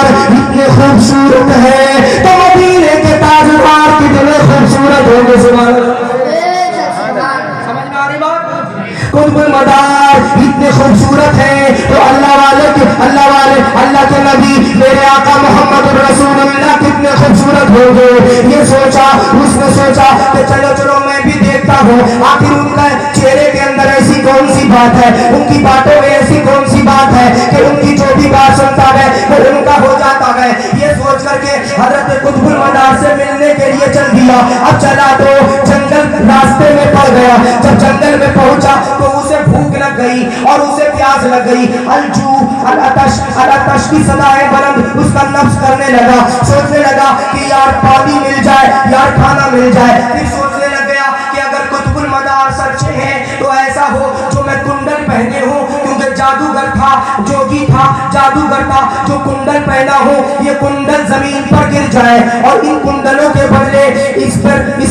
مدار اتنے خوبصورت ہے تو مدینے کے تاجدار کتنے خوبصورت ہوں گے. سبحان اللہ. قطب المدار اتنے خوبصورت ہیں تو اللہ کے نبی میرے آقا محمد رسول اللہ کتنے خوبصورت ہوں گے. یہ سوچا اس نے سوچا کہ چلو میں بھی دیکھتا ہوں آخر ان کا چہرے کے اندر ایسی کون سی بات ہے, ان کی باتوں میں ایسی کون سی بات ہے کہ ان کی جو بھی بات سنتا ہے وہ ان کا ہو جاتا ہے. یہ سوچ کر کے حضرت قطب المدار سے ملنے کے لیے چل دیا. اب چلا تو جنگل راستے میں پڑ گیا. جب جنگل میں پہنچا تو اسے بھوک لگ گئی اور اسے پیاس لگ گئی. الجو العطش کی صدائیں بلند اس کا نفس کرنے لگا. سوچنے لگا کہ یار پانی مل جائے, یار کھانا مل جائے. پھر سوچنے لگ گیا کہ اگر قطب المدار سچے ہیں تو ایسا ہو جو میں کنڈل پہنے ہوں, کیونکہ جادوگر تھا, جوگی تھا, جادوگر تھا, جو کنڈل پہنا ہو یہ کنڈل زمین پر گر جائے اور ان کنڈلوں کے بدلے اس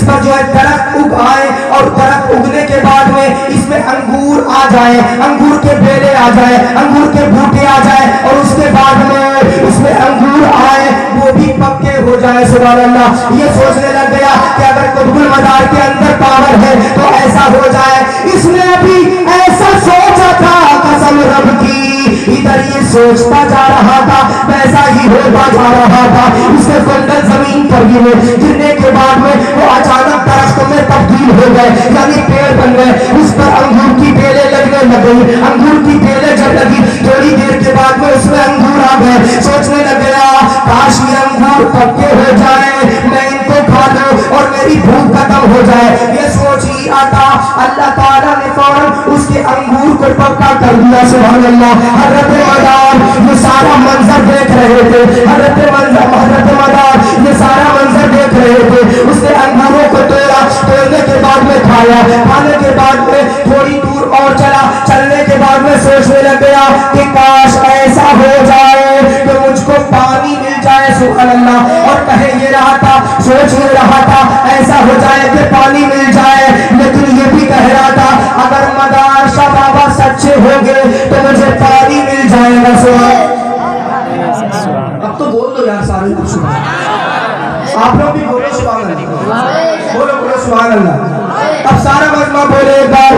پر جو ہے درخت اگ آئے اور درخت اگنے کے بعد میں اس میں انگور آ جائے, انگور کے بیلے آ جائے, انگور کے بوٹے آ جائے اور اس کے بعد میں اس میں انگور آئے وہ بھی پکے ہو جائے. سبحان اللہ. یہ سوچنے لگ گیا کہ اگر قطب المدار کے اندر پاور ہے تو ایسا ہو جائے. اس نے ابھی ایسا سوچا تھا قسم رب کی, ادھر یہ سوچتا جا رہا تھا ویسا ہی ہوتا جا رہا تھا. اس کے کنڈل زمین پر گرنے کے بعد میں وہ اچانک درخت میں تبدیل ہو گئے, یعنی پیڑ بن گئے. اس پر انگور کی بیلیں لگنے لگی. انگور کی بیلیں جب لگی تھوڑی دیر کے بعد میں اس میں انگور آ گئے. سوچنے لگ گیا کاش یہ انگور پکے ہو جائے, میں ان کو کھا لوں اور میری بھوک ختم ہو جائے. یہ سوچ ہی آتا اللہ تعالیٰ نے فوراً اس کے انگور کو پکا کر دیا. سبحان اللہ. حضرت مدار یہ سارا منظر دیکھ رہے تھے. حضرت مدار یہ سارا منظر دیکھ رہے تھے. اس نے انگوروں کو توڑا, توڑنے کے بعد میں کھایا, کھانے کے بعد میں تھوڑی دور اور چلا. چلنے کے بعد میں سوچنے لگ گیا کہ کاش ایسا ہو جائے کہ مجھ کو پانی مل جائے. سبحان اللہ. اور کہے یہ رہا تھا, سوچ یہ رہا تھا ایسا ہو جائے کہ پانی مل جائے, لیکن یہ بھی کہہ رہا تھا اگر مدار شاہ بابا سچے ہو گئے تو مجھے پانی مل جائے گا. سبحان. اب تو بول دو یار سارے کچھ, آپ لوگ بھی بولو سبحان اللہ, بولو سبحان اللہ. اب سارا مجمع بولے ایک بار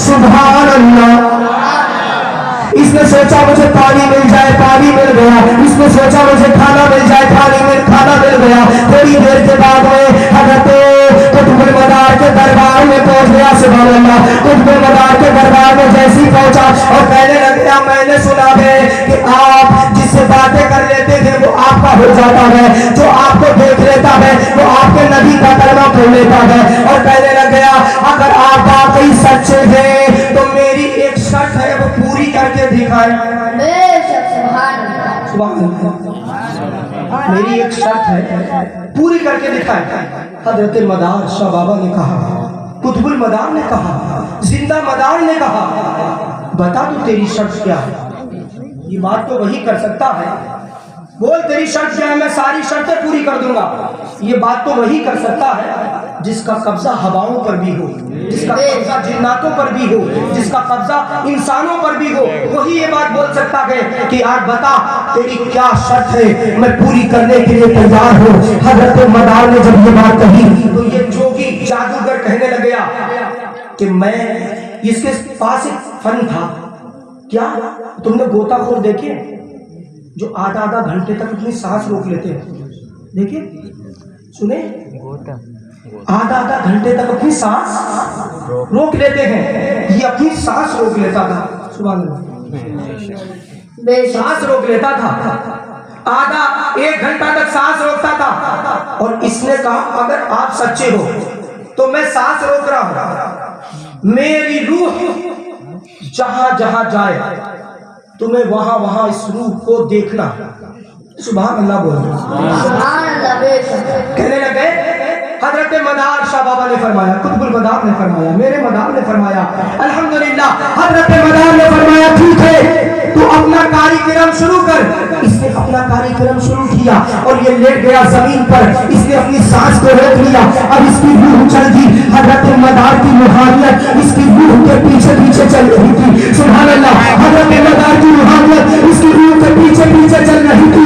سبحان اللہ. اس نے سوچا مجھے پانی مل جائے, پانی مل گیا. اس نے سوچا مجھے کھانا مل جائے, کھانا مل گیا. تھوڑی دیر کے بعد میں حضرت قطب المدار کے دربار میں پہنچ گیا. سبحان اللہ. قطب المدار کے دربار میں جیسے ہی پہنچا اور کہنے لگ گیا میں نے سنا ہے کہ آپ جس سے باتیں کر لیتے تھے وہ آپ کا ہو جاتا ہے, جو آپ کو دیکھ لیتا ہے وہ آپ کے نبی کا کلمہ پڑھ لیتا ہے. اور کہنے لگ گیا اگر آپ واقعی سچے ہیں تو میری ایک شرط ہے وہ پوری کر کے دکھائیں. میری ایک شرط ہے پوری کر کے دکھائیں. حضرت مدار شاہ بابا نے کہا, قطب المدار نے کہا, زندہ مدار نے کہا بتا تو تیری شرط کیا ہے. یہ بات تو وہی کر سکتا ہے. بول تیری شرط کیا ہے, میں ساری شرطیں پوری کر دوں گا. یہ بات تو وہی کر سکتا ہے جس کا قبضہ ہواؤں پر بھی ہو, جس کا قبضہ جناتوں پر بھی ہو, جس کا قبضہ انسانوں پر بھی ہو. وہی یہ بات بول سکتا ہے کہ یار بتا تیری کیا شرط ہے, میں پوری کرنے کے لیے تیار ہوں. حضرت مدار نے جب یہ بات کہی تو یہ جوگی جادوگر کہنے لگ گیا کہ میں, اس کے پاس ایک فن تھا. کیا تم نے غوطہ خور دیکھے جو آدھا گھنٹے تک اپنی سانس روک لیتے ہیں؟ دیکھیے سنیں, آدھا گھنٹے تک اپنی سانس روک لیتے ہیں. یہ اپنی سانس روک لیتا تھا. سبحان اللہ. سانس روک لیتا تھا, آدھا 1 گھنٹہ تک سانس روکتا تھا. اور اس نے کہا اگر آپ سچے ہو تو میں سانس روک رہا ہوں, میری روح جہاں جہاں جائے تمہیں وہاں وہاں اس روح کو دیکھنا. سبحان اللہ بولو. کہنے لگے حضرت مدار شاہ بابا نے فرمایا, قطب المدار نے فرمایا, میرے مدار نے فرمایا الحمدللہ. حضرت مدار نے فرمایا ٹھیک ہے تو اپنا کاری کرم شروع کر. اس نے اپنا کاری کرم شروع کیا اور یہ لیٹ گیا زمین پر. اس نے اپنی سانس کو روک لیا. اب اس کی روح چل دی. حضرت مدار کی روحانیت اس کی روح کے پیچھے پیچھے چل رہی تھی. سبحان اللہ. حضرت مدار کی روحانیت اس کی روح کے پیچھے پیچھے چل رہی تھی.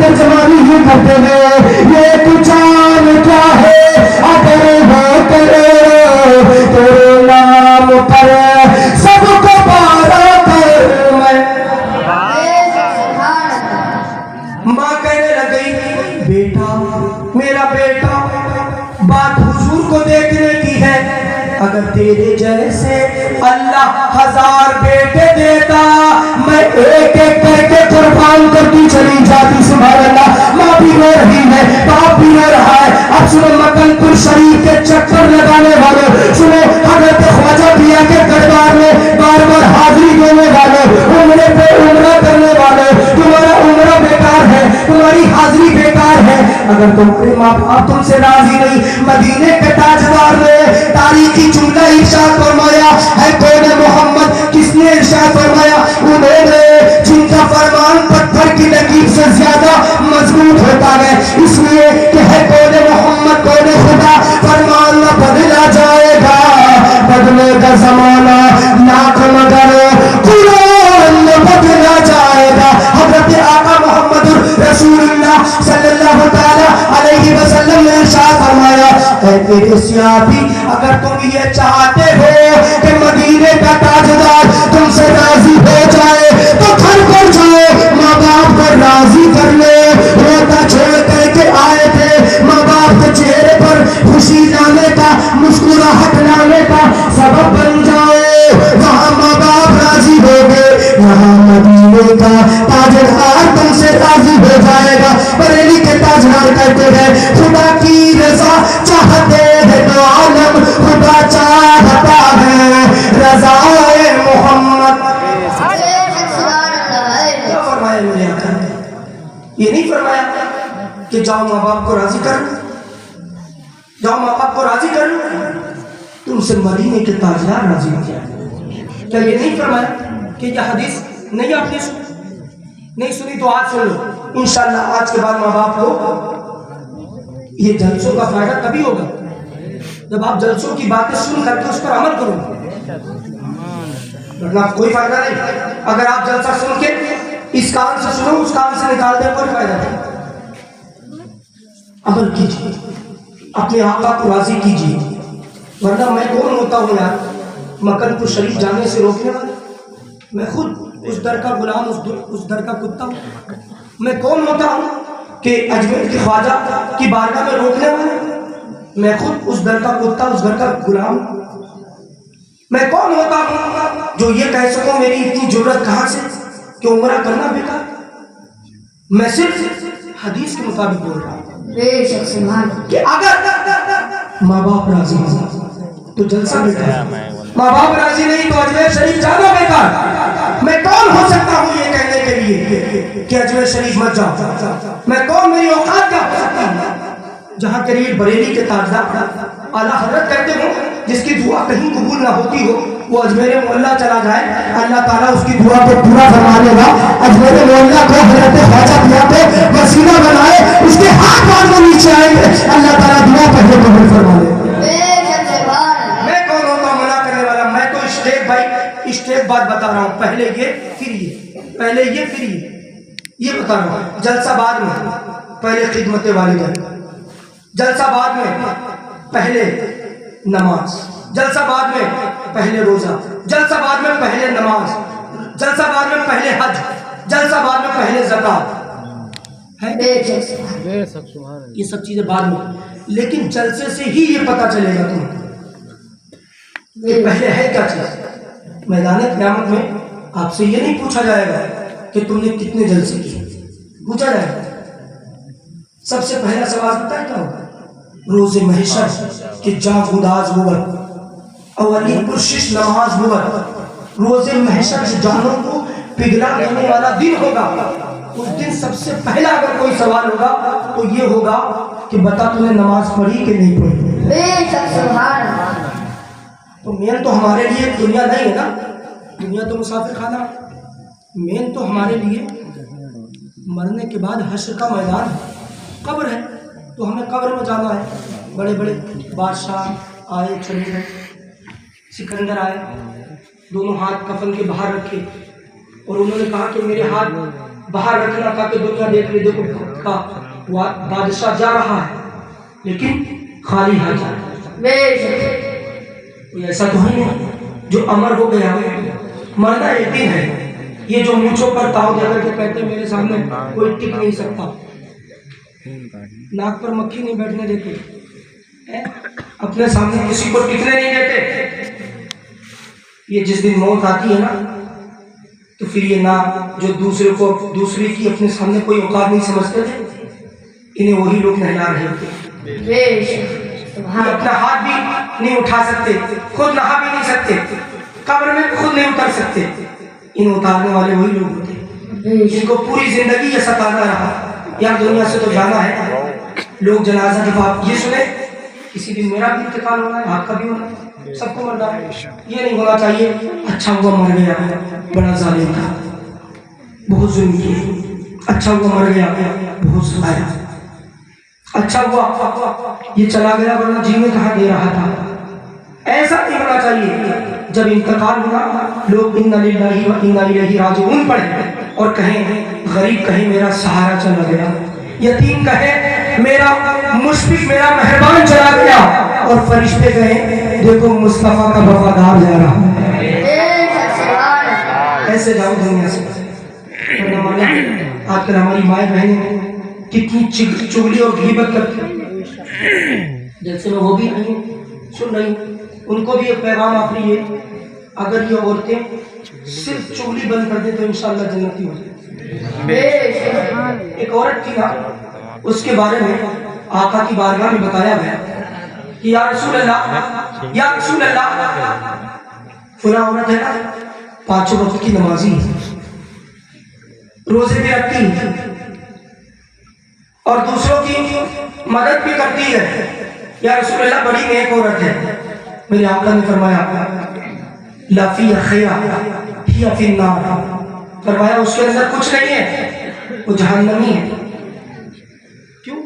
ترجمانی ہی کرتے ہیں یہ تو جان کیا ہے اگر وہ کرے تیرے نام پر سب کو پارا کر میں. ماں کہنے لگ گئی بیٹا میرا بیٹا بات حضور کو دیکھنے کی ہے. اگر تیرے جیسے اللہ 1000 بیٹے دیتا میں ایک ایک کر کے قربان کرتی چلی جاتی. سبحان اللہ. ماں بھی رو رہی ہے باپ بھی رو رہا ہے. اب سنو مکن پور شریف کے چکر لگانے والے سنو حضرت خواجہ پیا کے دربار میں بار بار حاضری دینے والے عمرے پہ عمرہ کرنے والے تمہارا عمرہ بیکار ہے تمہاری حاضری بیکار ہے. اگر تمہارے ماں باپ تم سے راضی نہیں مدینے کے تاجدار نے تاریخی جملہ ارشاد فرمایا ہے کون محمد کس نے ارشاد فرمایا انہوں نے جن کا فرمان پتھر کی لکیر سے زیادہ مضبوط ہوتا ہے اس لیے کہ ہے کون محمد کون خدا فرمان نہ بدلا جائے گا بدلے گا زمانہ لاکھ مگر قرآن نہ بدلا جائے گا. حضرت آقا محمد رسول اللہ صلی اللہ تعالی علیہ وسلم نے ارشاد فرمایا اے میرے سیابی اگر تم یہ چاہتے ہو کہ مدینے کا تاجدار تم سے راضی ہو جائے تو گھر پر جاؤ ماں باپ کو راضی کر لے. روتا چھوڑ کر کے آئے تھے ماں باپ کے چہرے پر خوشی لانے کا مسکراہٹ لانے کا سبب بن جاؤ. وہاں ماں باپ راضی ہو گئے وہاں مدینے کا تاجدار تم سے راضی ہو جائے گا. بریلی کے تاجدار کہتے ہیں خدا کی رضا چاہتے ہیں تو عالم خدا چاہتا ہے رضا محمد. کیا فرمایا میرے آقا نے؟ یہ نہیں فرمایا کہ جاؤ ماں باپ کو راضی کر جاؤ ماں باپ کو راضی کر تم سے مدینے کے تاجدار راضی ہو جائے. کیا یہ نہیں فرمایا کہ یہ حدیث نہیں آپ نے نہیں سنی تو آج سن لو انشاءاللہ. آج کے بعد ماں باپ کو یہ جلسوں کا فائدہ تبھی ہوگا جب آپ جلسوں کی باتیں سن کر کے اس پر عمل کرو ورنہ کوئی فائدہ نہیں. اگر آپ جلسہ سن کے اس کان سے سنو اس کان سے نکال دیں کوئی فائدہ نہیں. عمل کیجیے اپنے آقا کو راضی کیجیے ورنہ میں کون ہوتا ہوں یار مکن پور شریف جانے سے روکنے والا. میں خود اس در کا غلام اس در کا کتا ہوں. میں کون ہوتا ہوں کہ اجمیر کے خواجہ کی بارگاہ میں روکنے والا. میں خود اس در کا کتا اس گھر کا غلام. میں کون ہوتا ہوں جو یہ کہہ سکوں میری اتنی جرت کہاں سے کہ عمرہ کرنا بیکار. میں صرف حدیث کے مطابق بول رہا ہوں کہ اگر ماں باپ راضی ہوں تو جلسہ بیکار. ماں باپ راضی نہیں تو اجمیر شریف جانا بیکار. میں کون ہو سکتا ہوں یہ کہنے کے لیے کہ اجمیر شریف مت جاؤ. میں کون میری اوقات کا ہو سکتا ہوں جہاں قریب بریلی کے تاجدار اعلیٰ حضرت کہتے ہوں جس کی دعا کہیں قبول نہ ہوتی ہو وہ اجمیر معلیٰ چلا جائے اللہ تعالیٰ اس کی دعا کو پورا فرما دے گا. اجمیر معلیٰ کو حضرت خواجہ پیا پہ وسیلہ بنائے اس کے ہاتھ پار وہ نیچے آئیں گے اللہ تعالیٰ دعا پہلے قبول فرما دے. میں کون ہوتا ہوں منع کرنے والا. میں تو اسٹیپ بات بتا رہا ہوں. پہلے یہ پھر یہ پہلے یہ پھر یہ بتا رہا ہوں. جلسہ بعد میں پہلے خدمت والدین جلسہ بعد میں پہلے نماز جلسہ بعد میں پہلے روزہ جلسہ بعد میں پہلے نماز جلسہ بعد میں پہلے حج جلسہ بعد میں پہلے زکات یہ سب چیزیں بعد میں. لیکن جلسے سے ہی یہ پتہ چلے گا تمہیں کہ پہلے ہے کیا چیز. میدان قیامت میں آپ سے یہ نہیں پوچھا جائے گا کہ تم نے کتنے جلسے کیے. پوچھا جائے گا سب سے پہلا سوال پتہ ہے کیا ہوگا روز محشر کہ جا گداز بود اولی پرشش نماز بود. روز محشر سے جانوں کو پگھلا دینے والا دن ہوگا. اس دن سب سے پہلا اگر کوئی سوال ہوگا تو یہ ہوگا کہ بتا تم نے نماز پڑھی کہ نہیں پڑھی. تو مین تو ہمارے لیے دنیا نہیں ہے نا. دنیا تو مسافر خانہ. مین تو ہمارے لیے مرنے کے بعد حشر کا میدان ہے. قبر ہے تو ہمیں قبر میں جانا ہے. بڑے بڑے بادشاہ آئے چلے سکندر آئے دونوں ہاتھ کفن کے باہر رکھے اور انہوں نے کہا کہ میرے ہاتھ باہر رکھنا تاکہ دنیا دیکھ لے دیکھو وقت کا بادشاہ جا رہا ہے لیکن خالی ہاتھ جا رہا ہے. کوئی ایسا تو ہے نہیں جو امر ہو گیا ہے. مرنا یقین ہے. یہ جو مونچھوں پر تاؤ دے کر کے کہتے ہیں میرے سامنے کوئی ٹک نہیں سکتا, ناک پر مکھی نہیں بیٹھنے دیتے, اپنے سامنے کسی کو ٹکنے نہیں دیتے. یہ جس دن موت آتی ہے نا تو پھر یہ نہ جو دوسرے کی اپنے سامنے کوئی اوقات نہیں سمجھتے تھے, انہیں وہی لوگ نہلا رہے ہوتے. یہ اپنا ہاتھ بھی نہیں اٹھا سکتے, خود نہا بھی نہیں سکتے, قبر میں خود نہیں اتر سکتے. ان اتارنے والے وہی لوگ ہوتے ہیں جن کو پوری زندگی یہ ستاتا رہا یار دنیا سے تو جانا ہے. لوگ جنازہ کے بعد یہ سنے کسی دن میرا بھی انتقال ہونا ہے, آپ کا بھی ہونا ہے, سب کو مرنا ہے. یہ نہیں ہونا چاہیے. اچھا ہوا مر گیا, بڑا ظالم تھا, بہت ظلم کیا. اچھا ہوا مر گیا, بہت ستایا. اچھا ہوا یہ چلا گیا ورنہ جینے کہاں دے رہا تھا. ایسا نہیں ہونا چاہیے. جب انتقال ہوا لوگ انا للہ و انا الیہ راجعون پڑھیں اور کہیں غریب کہیں میرا سہارا چلا گیا, یتیم کہے میرا مشفق میرا مہربان چلا گیا, اور فرشتے کہیں دیکھو مصطفیٰ کا وفادار جا رہا ہے. ایسے جاؤ دنیا سے. آج کل ہماری مائیں بہنیں کتنی چگلی اور غیبت کرتی ہیں. جیسے میں وہ بھی آئی سن رہی ہوں, ان کو بھی ایک پیغام آخری ہے, اگر یہ عورتیں صرف چگلی بند کر دیں تو انشاءاللہ جنتی ہو جائے. ایک عورت تھی نا, اس کے بارے میں آقا کی بارگاہ میں بتایا گیا کہ یا رسول اللہ, یا رسول اللہ, فلاں عورت ہے نا 5 وقت کی نمازی ہے, روزے بھی رکھتی ہے اور دوسروں کی مدد بھی کرتی ہے. یا رسول اللہ بڑی نیک عورت ہے. میرے آقا نے فرمایا لا فی خیر ہی فی النار, فرمایا اس کے اندر کچھ نہیں ہے, وہ جہنمی ہے. کیوں؟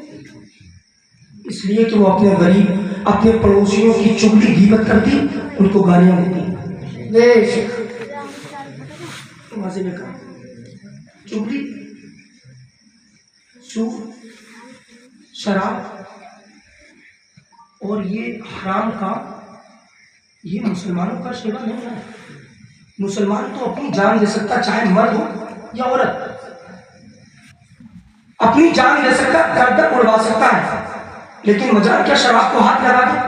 اس لیے کہ وہ اپنے غریب اپنے پڑوسیوں کی چگلی غیبت کرتی, ان کو گالیاں دیتی. واضح میں کہا چگلی, سود, شراب اور یہ حرام کام یہ مسلمانوں کا شیوا نہیں ہے. مسلمان تو اپنی جان دے سکتا, چاہے مرد ہو یا عورت, اپنی جان دے سکتا, گردن اڑوا سکتا ہے, لیکن مجال کیا شراب کو ہاتھ لگا دے,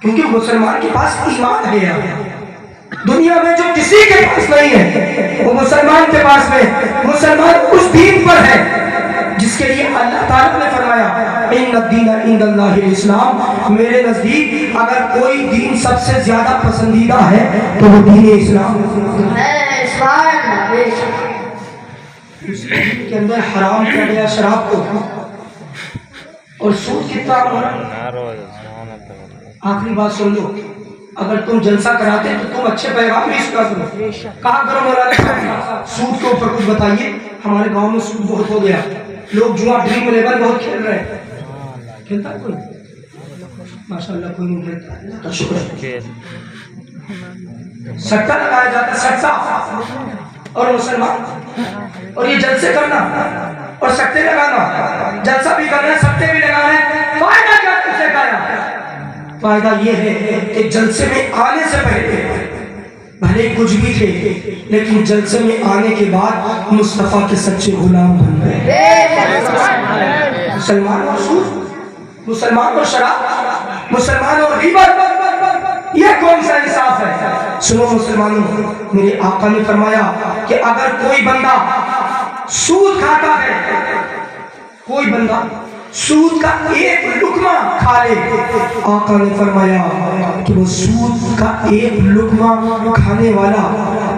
کیونکہ مسلمان کے پاس ایمان ہے. دنیا میں جو کسی کے پاس نہیں ہے وہ مسلمان کے پاس میں. مسلمان اس دین پر ہے جس کے لیے اللہ تعالیٰ نے فرمایا ان الدین عند اللہ الاسلام, میرے نزدیک اگر کوئی دین سب سے زیادہ پسندیدہ ہے تو وہ دین اسلام. اس دین کے اندر حرام کیا گیا شراب کو, اور سود کتنا ہونا. آخری بات سن لو, اگر تم جلسہ کراتے تو تم اچھے پیغام بھی سنا کرو. کہا کرو مولانا سود کے اوپر کچھ بتائیے, ہمارے گاؤں میں سود بہت ہو گیا, لوگ جوا ڈریم 11 بہت کھیل رہے ہیں. کھیلتا ہے کوئی؟ ماشاءاللہ کوئی نہیں کھیلتا, اللہ کا شکر ہے. سٹا لگایا جاتا ہے, سٹا, اور مسلمان, اور یہ جلسے کرنا اور سٹے لگانا, جلسہ بھی کرنا ہے سٹے بھی لگانا ہے, فائدہ کیا تم سے کہا؟ فائدہ یہ ہے کہ جلسے میں آنے سے پہلے بھلے کچھ بھی تھے, لیکن جلسے میں آنے کے بعد مصطفیٰ کے سچے غلام بن گئے. مسلمان اور سود, مسلمان اور شراب, مسلمان اور غیبت, یہ کون سا انصاف ہے؟ سنو مسلمانوں, میرے آقا نے فرمایا کہ اگر کوئی بندہ سود کھاتا ہے, کوئی بندہ سود کا ایک لقمہ کھا لے, آقا نے فرمایا کہ وہ سود کا ایک لقمہ کھانے والا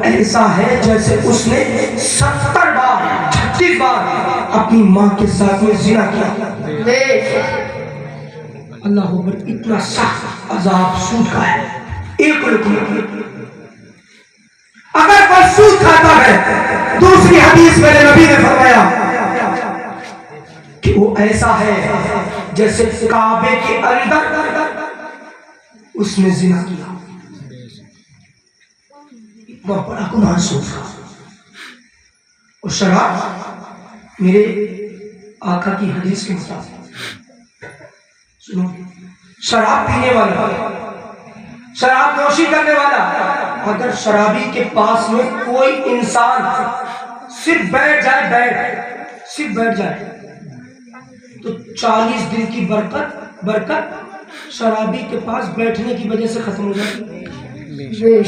ایسا ہے جیسے اس نے 70 بار 36 بار اپنی ماں کے ساتھ میں زنا کیا. اللہ اکبر, اتنا سخت عذاب سود کا ہے. ایک لقمہ اگر کوئی سود کھاتا ہے, دوسری حدیث میں نبی نے فرمایا کہ وہ ایسا ہے جیسے کعبے کے اندر اس نے زنا کیا. اتنا بڑا گناہ سود کا. اور شراب میرے آقا کی حدیث کے مطابق سنو، شراب پینے والا، شراب نوشی کرنے والا، اگر شرابی کے پاس میں کوئی انسان صرف بیٹھ جائے تو 40 دن کی برکت شرابی کے پاس بیٹھنے کی وجہ سے ختم ہو جاتی ہے۔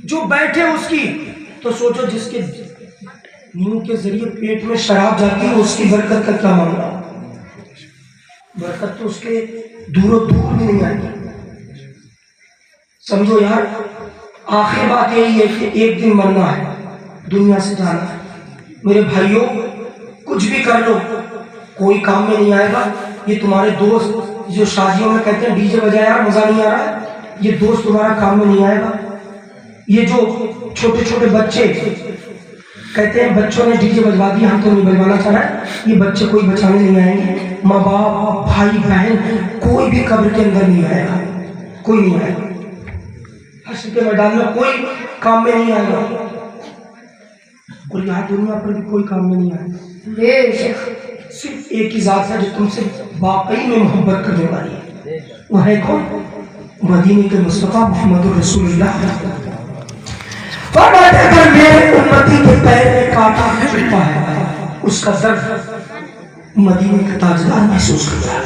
جو بیٹھے اس کی، تو سوچو جس کے منہ کے ذریعے پیٹ میں شراب جاتی ہے اس کی برکت کا کیا معاملہ؟ برکت تو اس کے دور بھی نہیں آئے گی۔ سمجھو یار، آخر بات یہی ہے کہ ایک دن مرنا ہے، دنیا سے جانا ہے۔ میرے بھائیوں، کچھ بھی کر لو کوئی کام میں نہیں آئے گا۔ یہ تمہارے دوست جو شادیوں میں کہتے ہیں ڈی جے بجایا یار مزہ نہیں آ رہا ہے، یہ دوست تمہارا کام میں نہیں آئے گا۔ یہ جو چھوٹے چھوٹے بچے کہتے ہیں بچوں نے ڈی جے بجوا دیا ہم تو نہیں بجوانا چاہ رہے، یہ بچے کوئی بچانے نہیں آئیں گے۔ ماں باپ، بھائی بہن، کوئی بھی قبر کے اندر نہیں آئے گا، کوئی نہیں آئے گا۔ حشر کے میدان میں کوئی کام میں نہیں آئے گا، اور یہاں دنیا پر بھی کوئی کام میں نہیں آئے گا۔ صرف ایک ہی ذات ہے جو تم سے واقعی میں محبت کرنے والی ہے، وہ ہے کون؟ مدینے کے مصطفیٰ محمد رسول اللہ۔ فرماتے ہیں اگر میرے امتی کے پیر میں کانٹا چبھتا ہے اس کا درد مدینے کا تاجدار محسوس کرتا ہے۔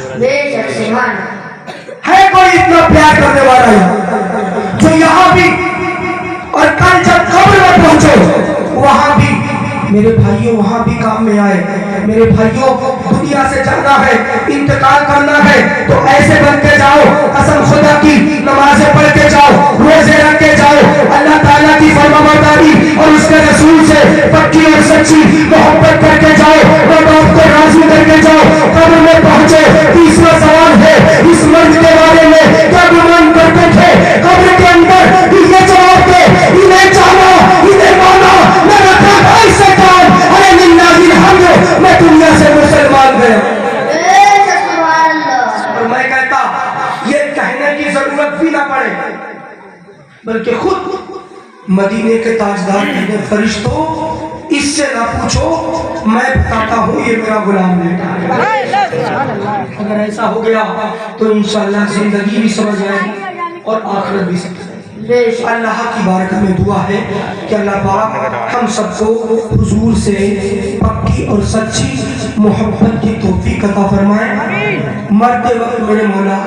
کوئی اتنا پیار کرنے والا ہے جو یہاں بھی اور کل جب قبر میں پہنچو وہاں بھی میرے بھائیوں وہاں بھی کام میں آئے۔ میرے بھائیوں، دنیا سے جانا ہے، انتقال کرنا ہے تو ایسے بن کے جاؤ، قسم خدا کی نمازیں پڑھ کے جاؤ، روزے رکھ کے جاؤ، اللہ تعالیٰ کی فرمانبرداری اور اس کے رسول سے پکی اور سچی محبت کر کے جاؤ، رب آپ کو راضی کر کے جاؤ۔ قبر میں پہنچے، تیسرا سوال ہے اس مرض کے بارے میں کیا گمان کرتے تھے؟ قبر کے اندر یہ جواب دے، انہیں جانا، انہیں مانا، میں رکھا تھا اس سے کام، ارے للہ الحمد، میں دنیا سے مسلمان گیا۔ اور میں کہتا یہ کہنے کی ضرورت بھی نہ پڑے، بلکہ خود مدینے کے تاجدار کہتے ہیں فرشتوں اس سے نہ پوچھو، میں بتاتا ہوں یہ میرا غلام بیٹا ہے۔ اگر ایسا ہو گیا تو انشاءاللہ زندگی بھی سمجھ آئے گی اور آخرت بھی سمجھ آئے گی۔ اللہ کی بارگاہ میں دعا ہے کہ اللہ پاک ہم سب کو حضور سے پکی اور سچی محبت کی توفیق عطا فرمائے۔ مرتے وقت میرے مولا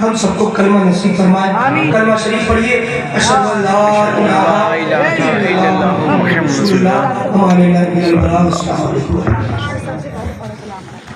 ہم سب کو کلمہ نصیب فرمائے۔ کلمہ شریف پڑھیے، اشہد ان لا الہ الا اللہ محمد رسول اللہ۔ ہمارے نبی السلام علیکم۔